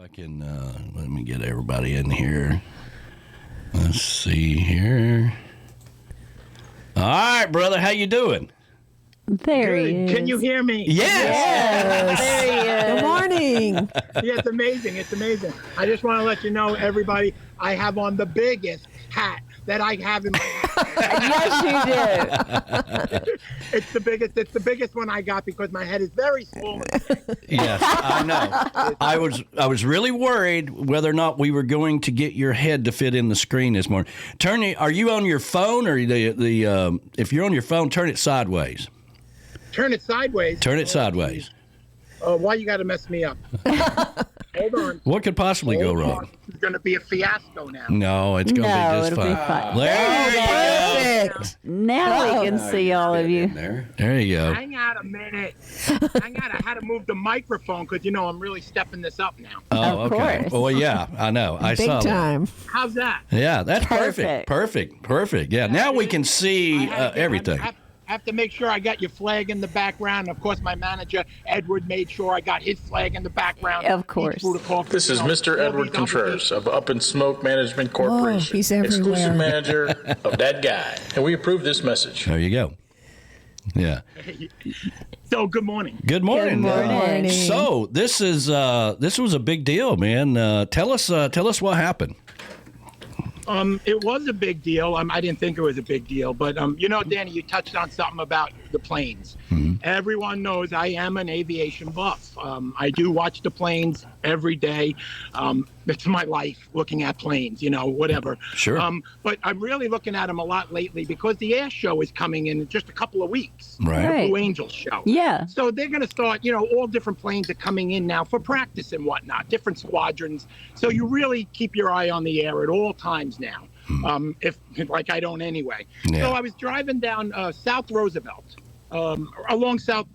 I can, let me get everybody in here. Let's see here. All right, brother, how you doing? There he is. Can you hear me? Yes. There he is. Good morning. Yeah, it's amazing. It's amazing. I just want to let you know, everybody, I have on the biggest hat that I have in my Yes, you do. It's the biggest one I got because my head is very small. Yes, I know. I was really worried whether or not we were going to get your head to fit in the screen this morning. Are you on your phone or if you're on your phone, turn it sideways. Turn it sideways. Turn it sideways. Why you got to mess me up? Hold on. What could possibly go wrong? It's going to be a fiasco now. No, it's going to be just it'll fine. be fine. There you go. Perfect. Now we can see all of you. There you go. Hang out a minute. I had to move the microphone because, I'm really stepping this up now. Oh, Of okay. course. Well, yeah, I know. I Big saw that. time. How's that? Yeah, that's perfect. Perfect. Perfect. Yeah, now we can see everything. I have to make sure I got your flag in the background. Of course, my manager, Edward, made sure I got his flag in the background. Of course. This is Mr. Edward Contreras of Up and Smoke Management Corporation, he's everywhere. exclusive manager of that guy. And we approve this message. There you go. Yeah. So, good morning. Good morning. Good morning. So this was a big deal, man. Tell us what happened. It was a big deal. I didn't think it was a big deal, but Danny, you touched on something about the planes. Mm-hmm. Everyone knows I am an aviation buff. I do watch the planes every day. It's my life, looking at planes, whatever. Sure. But I'm really looking at them a lot lately because the air show is coming in just a couple of weeks. Right. The Blue Angels show. Yeah. So they're going to start, all different planes are coming in now for practice and whatnot, different squadrons. So you really keep your eye on the air at all times now, if like I don't anyway. Yeah. So I was driving down South Roosevelt, along South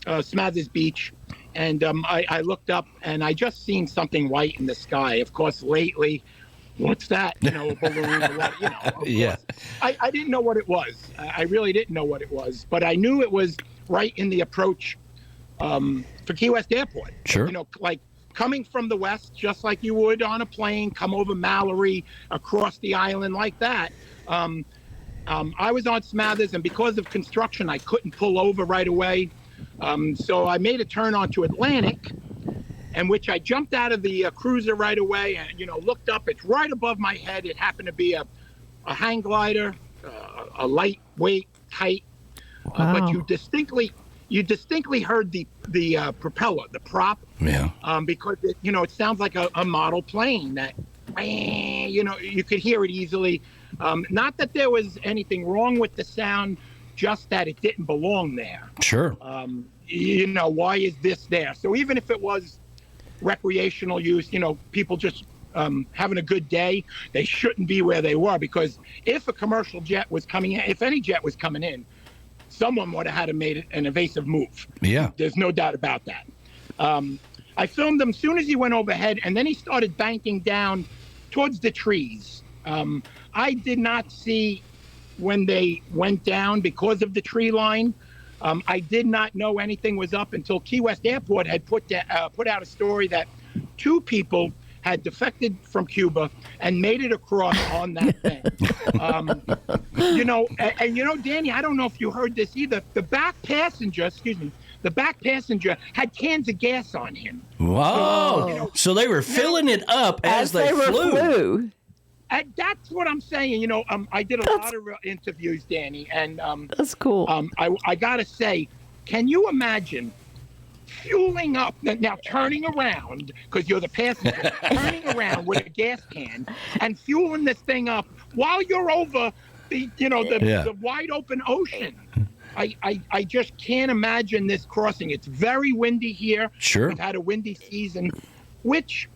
Smathers Beach, and I looked up and I just seen something white in the sky. Of course, lately, what's that? A balloon or what? Of Yeah. course. I didn't know what it was. I really didn't know what it was, but I knew it was right in the approach for Key West Airport. Sure. Like coming from the west, just like you would on a plane, come over Mallory, across the island like that. I was on Smathers, and because of construction, I couldn't pull over right away. So I made a turn onto Atlantic, in which I jumped out of the cruiser right away and, looked up. It's right above my head. It happened to be a hang glider, a lightweight, tight, but you distinctly heard the propeller, the prop, Yeah. because it sounds like a model plane that, you could hear it easily. Not that there was anything wrong with the sound, just that it didn't belong there. Sure. Why is this there? So even if it was recreational use, people just having a good day, they shouldn't be where they were, because if a commercial jet was coming in, if any jet was coming in, someone would have had to made an evasive move. Yeah. There's no doubt about that. I filmed him as soon as he went overhead, and then he started banking down towards the trees. I did not see when they went down because of the tree line. I did not know anything was up until Key West Airport had put out a story that 2 people had defected from Cuba and made it across on that thing. Danny, I don't know if you heard this either. The back passenger had cans of gas on him. Wow. So they were filling it up as they flew. That's what I'm saying. I did a lot of interviews, Danny, and That's cool. I gotta say, can you imagine fueling up now, turning around because you're the passenger, turning around with a gas can and fueling this thing up while you're over the wide open ocean? I just can't imagine this crossing. It's very windy here. Sure. We've had a windy season, which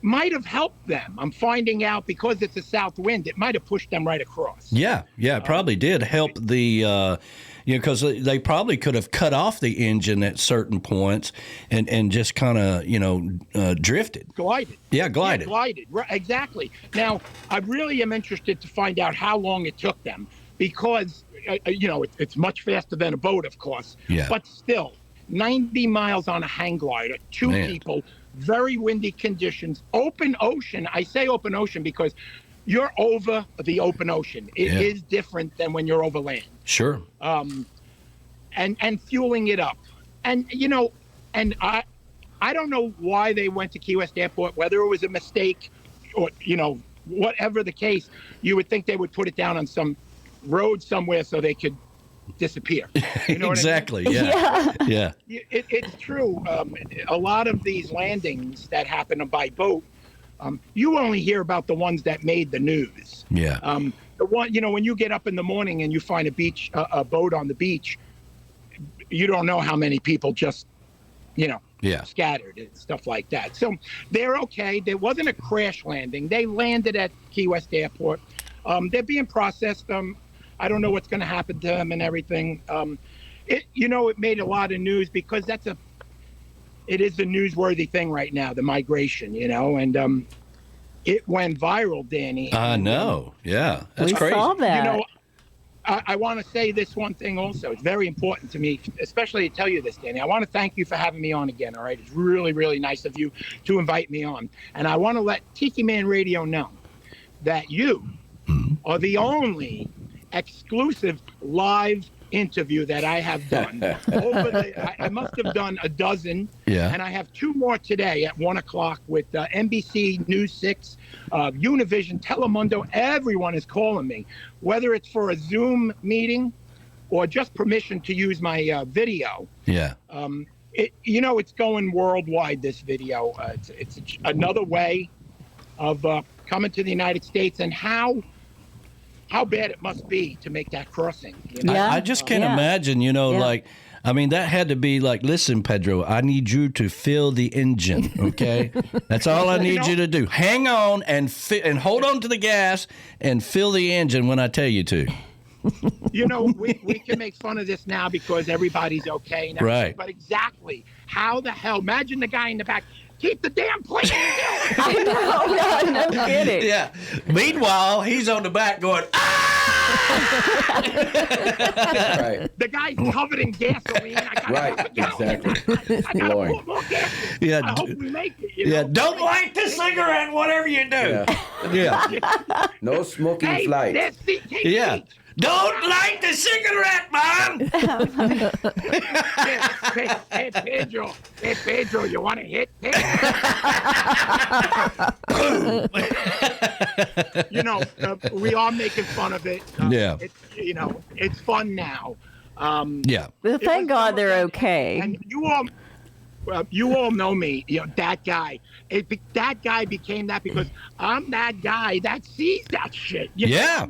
might have helped them. I'm finding out because it's a south wind, it might have pushed them right across. Yeah, it probably did help the, because they probably could have cut off the engine at certain points and just kind of, drifted. Glided. Yeah, glided. Glided, right, exactly. Now, I really am interested to find out how long it took them because, it's much faster than a boat, of course. Yeah. But still, 90 miles on a hang glider, 2 people, very windy conditions, open ocean. I say open ocean because you're over the open ocean. It is different than when you're over land. Sure. And fueling it up. And, and I don't know why they went to Key West Airport, whether it was a mistake or, whatever the case, you would think they would put it down on some road somewhere so they could disappear. You know exactly. what I mean? Yeah. It's true. A lot of these landings that happen by boat, you only hear about the ones that made the news. Yeah. The one, when you get up in the morning and you find a boat on the beach, you don't know how many people just, scattered and stuff like that. So they're okay. There wasn't a crash landing. They landed at Key West Airport. They're being processed. I don't know what's going to happen to them and everything. It made a lot of news because it is a newsworthy thing right now, the migration, and it went viral, Danny. I know. Yeah. That's we crazy. saw that. I want to say this one thing also. It's very important to me, especially to tell you this, Danny. I want to thank you for having me on again, all right? It's really, really nice of you to invite me on. And I want to let Tiki Man Radio know that you are the only exclusive live interview that I have done. I must have done a dozen. Yeah. And I have 2 more today at 1 o'clock with NBC News 6, Univision, Telemundo. Everyone is calling me, whether it's for a Zoom meeting or just permission to use my video. Yeah. It's going worldwide, this video. It's another way of coming to the United States and how bad it must be to make that crossing. I just can't imagine, that had to be like, listen, Pedro, I need you to fill the engine, okay? That's all I need you to do. Hang on and hold on to the gas and fill the engine when I tell you to. We can make fun of this now because everybody's okay. And right. But exactly how the hell, imagine the guy in the back, keep the damn plane down. I know, no kidding. Yeah. Meanwhile, he's on the back going, Right. The guy's covered in gasoline. Exactly. I gotta put more gas in. Yeah. I hope we make it. Don't light the cigarette, whatever you do. Yeah. No smoking Hey, flight. that's Yeah. Don't light the cigarette, man. Hey, Pedro, you want to hit? We are making fun of it. Yeah. It's fun now. Yeah. Well, thank God they're okay. And you all know me. That guy. That guy became that because I'm that guy that sees that shit. Yeah.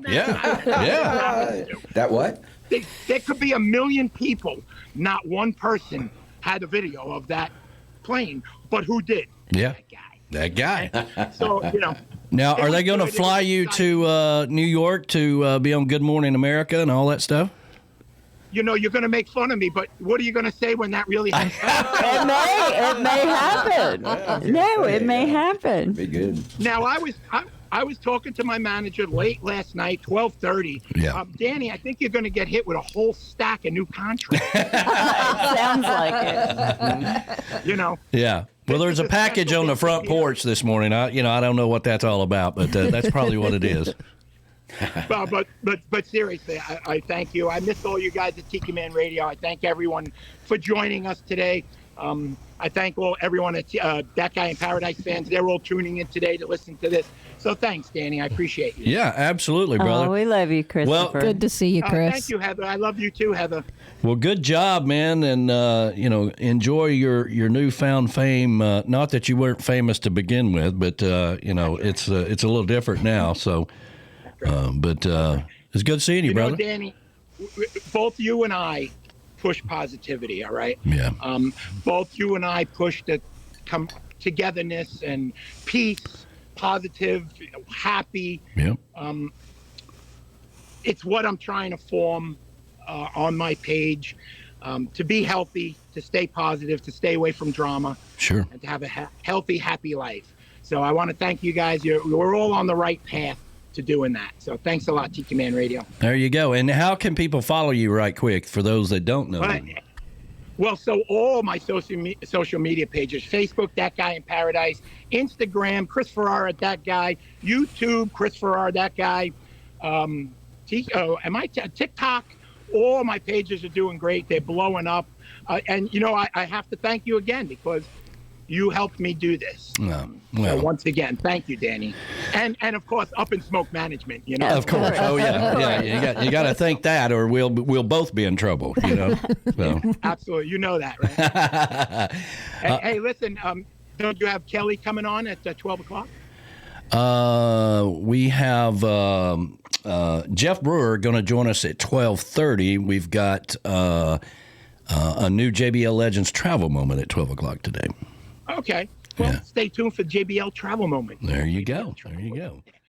That what? There could be 1 million people. Not one person had a video of that plane, but who did? Yeah. That guy. So, Now, are they going to fly you to New York to be on Good Morning America and all that stuff? You're going to make fun of me, but what are you going to say when that really happens? It may happen. No, it may happen. Be good. Now, I was talking to my manager late last night, 12:30. Yeah. Danny, I think you're going to get hit with a whole stack of new contracts. Sounds like it. Yeah. Well, there's a package on the front porch this morning. I don't know what that's all about, but that's probably what it is. But seriously, I thank you. I miss all you guys at Tiki Man Radio. I thank everyone for joining us today. I thank everyone at That Guy in Paradise fans. They're all tuning in today to listen to this. So thanks, Danny. I appreciate you. Yeah, absolutely, brother. Oh, we love you, Christopher. Well, good to see you, Chris. Thank you, Heather. I love you too, Heather. Well, good job, man, and enjoy your newfound fame. Not that you weren't famous to begin with, but it's a little different now. So, but it's good seeing you, brother. Danny, both you and I push positivity. All right. Yeah. Both you and I push the togetherness and peace, positive, happy. Yeah. It's what I'm trying to form on my page, to be healthy, to stay positive, to stay away from drama. Sure. And to have a healthy, happy life. So I want to thank you guys. We're all on the right path to doing that. So thanks a lot, Tiki Man Radio. There you go. And how can people follow you right quick for those that don't know? Well, so all my social media pages, Facebook, That Guy in Paradise, Instagram, Chris Ferrara, That Guy, YouTube, Chris Ferrara, That Guy, TikTok, all my pages are doing great. They're blowing up. And, I have to thank you again because you helped me do this. So once again, thank you, Danny. And of course, Up in Smoke Management, Of course. Oh, yeah. Yeah. You got to thank that or we'll both be in trouble, So. Absolutely. You know that, right? Hey, listen, don't you have Kelly coming on at 12 o'clock? We have Jeff Brewer going to join us at 12:30. We've got a new JBL Legends travel moment at 12 o'clock today. Okay. Well, stay tuned for JBL Travel Moment. There you go. There you go.